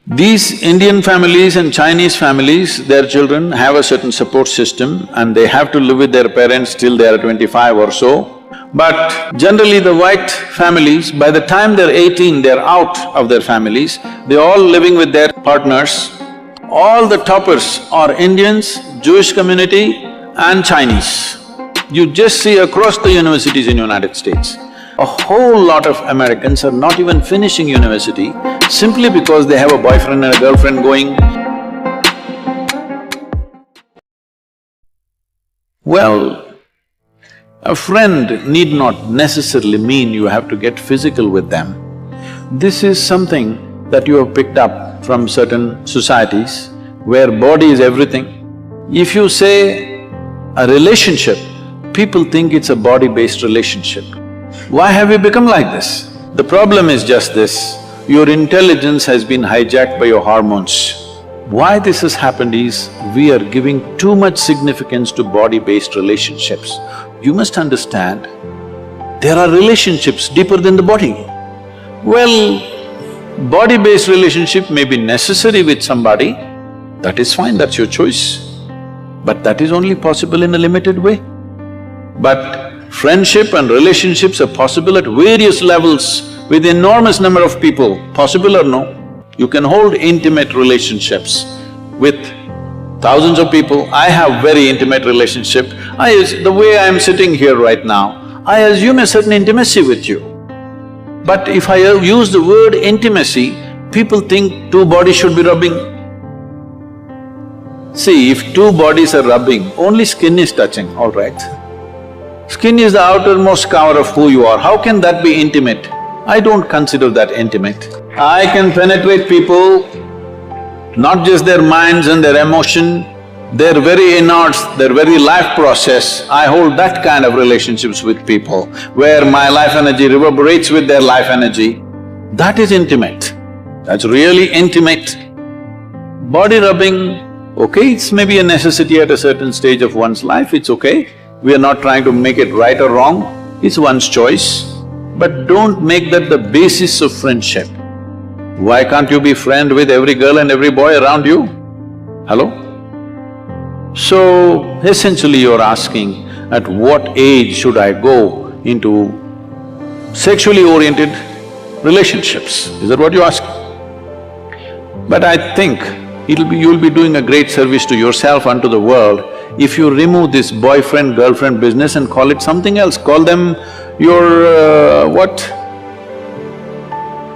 These Indian families and Chinese families, their children have a certain support system and they have to live with their parents till they are 25 or so. But generally the white families, by the time they're 18, they're out of their families, they're all living with their partners. All the toppers are Indians, Jewish community and Chinese. You just see across the universities in United States. A whole lot of Americans are not even finishing university simply because they have a boyfriend and a girlfriend going. Well, a friend need not necessarily mean you have to get physical with them. This is something that you have picked up from certain societies where body is everything. If you say a relationship, people think it's a body-based relationship. Why have we become like this? The problem is just this, your intelligence has been hijacked by your hormones. Why this has happened is, we are giving too much significance to body-based relationships. You must understand, there are relationships deeper than the body. Well, body-based relationship may be necessary with somebody, that is fine, that's your choice. But that is only possible in a limited way. But friendship and relationships are possible at various levels with enormous number of people. Possible or no? You can hold intimate relationships with thousands of people. I have very intimate relationship. The way I am sitting here right now, I assume a certain intimacy with you. But if I use the word intimacy, people think two bodies should be rubbing. See, if two bodies are rubbing, only skin is touching, all right? Skin is the outermost cover of who you are, how can that be intimate? I don't consider that intimate. I can penetrate people, not just their minds and their emotion, their very innards, their very life process. I hold that kind of relationships with people, where my life energy reverberates with their life energy. That is intimate, that's really intimate. Body rubbing, okay, it's maybe a necessity at a certain stage of one's life, it's okay. We are not trying to make it right or wrong, it's one's choice. But don't make that the basis of friendship. Why can't you be friend with every girl and every boy around you? Hello? So, essentially you're asking, at what age should I go into sexually oriented relationships? Is that what you ask? But I think you'll be doing a great service to yourself and to the world if you remove this boyfriend-girlfriend business and call it something else, call them your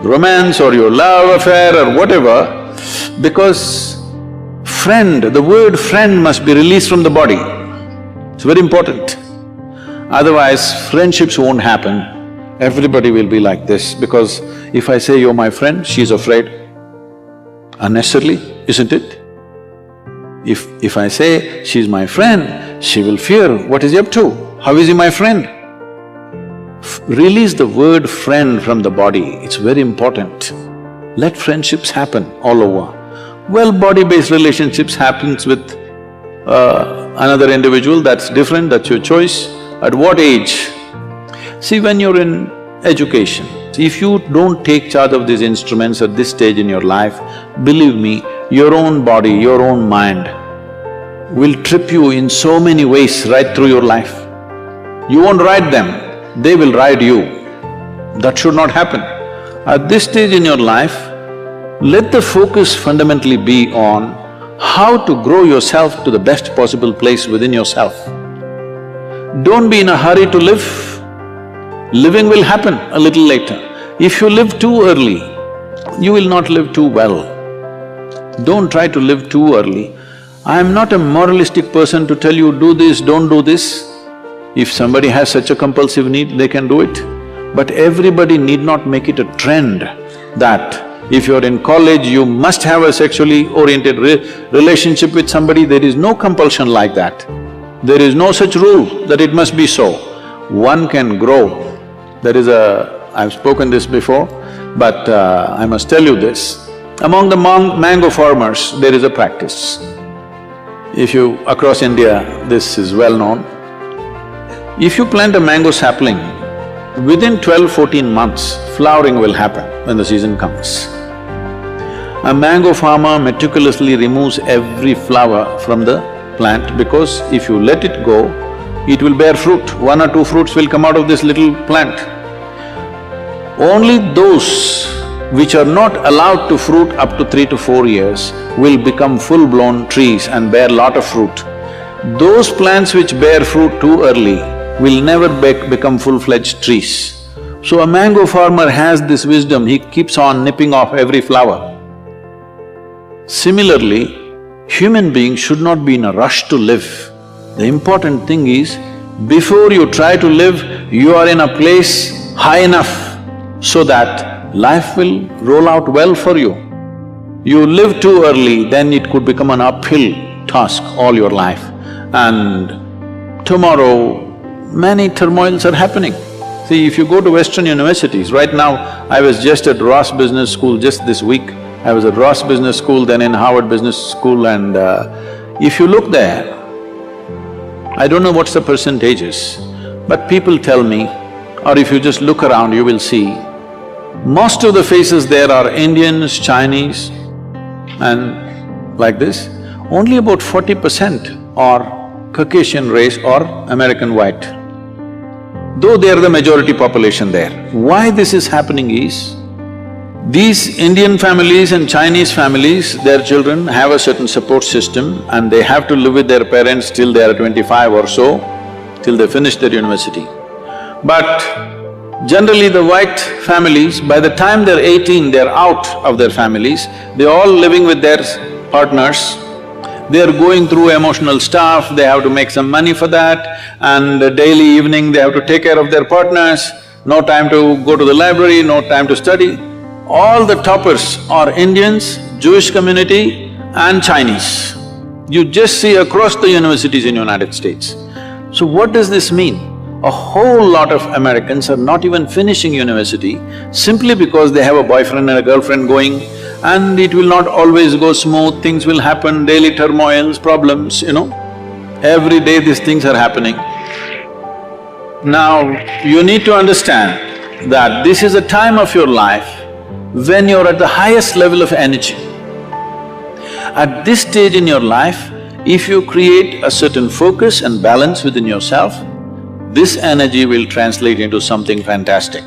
romance or your love affair or whatever, because friend, the word friend must be released from the body. It's very important. Otherwise, friendships won't happen. Everybody will be like this, because if I say you're my friend, she's afraid. Unnecessarily, isn't it? If I say she's my friend, she will fear, what is he up to? How is he my friend? Release the word friend from the body, it's very important. Let friendships happen all over. Well, body-based relationships happens with another individual, that's different, that's your choice. At what age? See, when you're in education, if you don't take charge of these instruments at this stage in your life, believe me, your own body, your own mind will trip you in so many ways right through your life. You won't ride them, they will ride you. That should not happen. At this stage in your life, let the focus fundamentally be on how to grow yourself to the best possible place within yourself. Don't be in a hurry to live. Living will happen a little later. If you live too early, you will not live too well. Don't try to live too early. I am not a moralistic person to tell you, do this, don't do this. If somebody has such a compulsive need, they can do it. But everybody need not make it a trend that if you're in college, you must have a sexually oriented relationship with somebody. There is no compulsion like that. There is no such rule that it must be so. One can grow. There is I've spoken this before, but I must tell you this. Among the mango farmers, there is a practice. Across India, this is well known. If you plant a mango sapling, within 12-14 months, flowering will happen when the season comes. A mango farmer meticulously removes every flower from the plant because if you let it go, it will bear fruit. 1 or 2 fruits will come out of this little plant. Only those which are not allowed to fruit up to 3 to 4 years will become full-blown trees and bear lot of fruit. Those plants which bear fruit too early will never become full-fledged trees. So a mango farmer has this wisdom, he keeps on nipping off every flower. Similarly, human beings should not be in a rush to live. The important thing is, before you try to live, you are in a place high enough so that life will roll out well for you. You live too early, then it could become an uphill task all your life. And tomorrow, many turmoils are happening. See, if you go to Western universities, right now, I was just at Ross Business School just this week. I was at Ross Business School, then in Harvard Business School, and if you look there, I don't know what's the percentages, but people tell me, or if you just look around, you will see, most of the faces there are Indians, Chinese, and like this. Only about 40% are Caucasian race or American white, though they are the majority population there. Why this is happening is, these Indian families and Chinese families, their children have a certain support system and they have to live with their parents till they are 25 or so, till they finish their university. But generally the white families, by the time they're 18, they're out of their families, they're all living with their partners, they're going through emotional stuff, they have to make some money for that, and daily evening they have to take care of their partners, no time to go to the library, no time to study. All the toppers are Indians, Jewish community and Chinese. You just see across the universities in United States. So what does this mean? A whole lot of Americans are not even finishing university simply because they have a boyfriend and a girlfriend going, and it will not always go smooth, things will happen, daily turmoils, problems, Every day these things are happening. Now, you need to understand that this is a time of your life when you're at the highest level of energy. At this stage in your life, if you create a certain focus and balance within yourself, this energy will translate into something fantastic.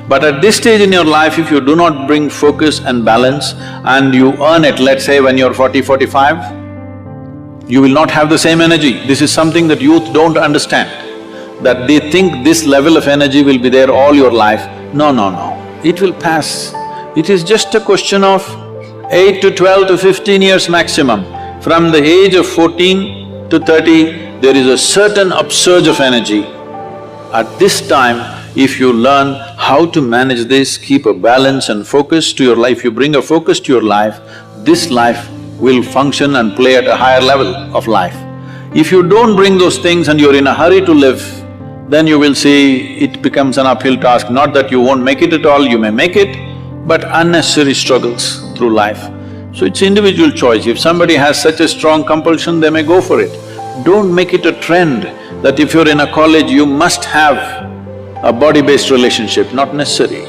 But at this stage in your life, if you do not bring focus and balance and you earn it, let's say when you're 40, 45, you will not have the same energy. This is something that youth don't understand, that they think this level of energy will be there all your life. No, no, no. It will pass. It is just a question of 8 to 12 to 15 years maximum. From the age of 14 to 30, there is a certain upsurge of energy. At this time, if you learn how to manage this, keep a balance and focus to your life, you bring a focus to your life, this life will function and play at a higher level of life. If you don't bring those things and you're in a hurry to live, then you will see it becomes an uphill task. Not that you won't make it at all, you may make it, but unnecessary struggles through life. So it's individual choice. If somebody has such a strong compulsion, they may go for it. Don't make it a trend that if you're in a college, you must have a body-based relationship, not necessary.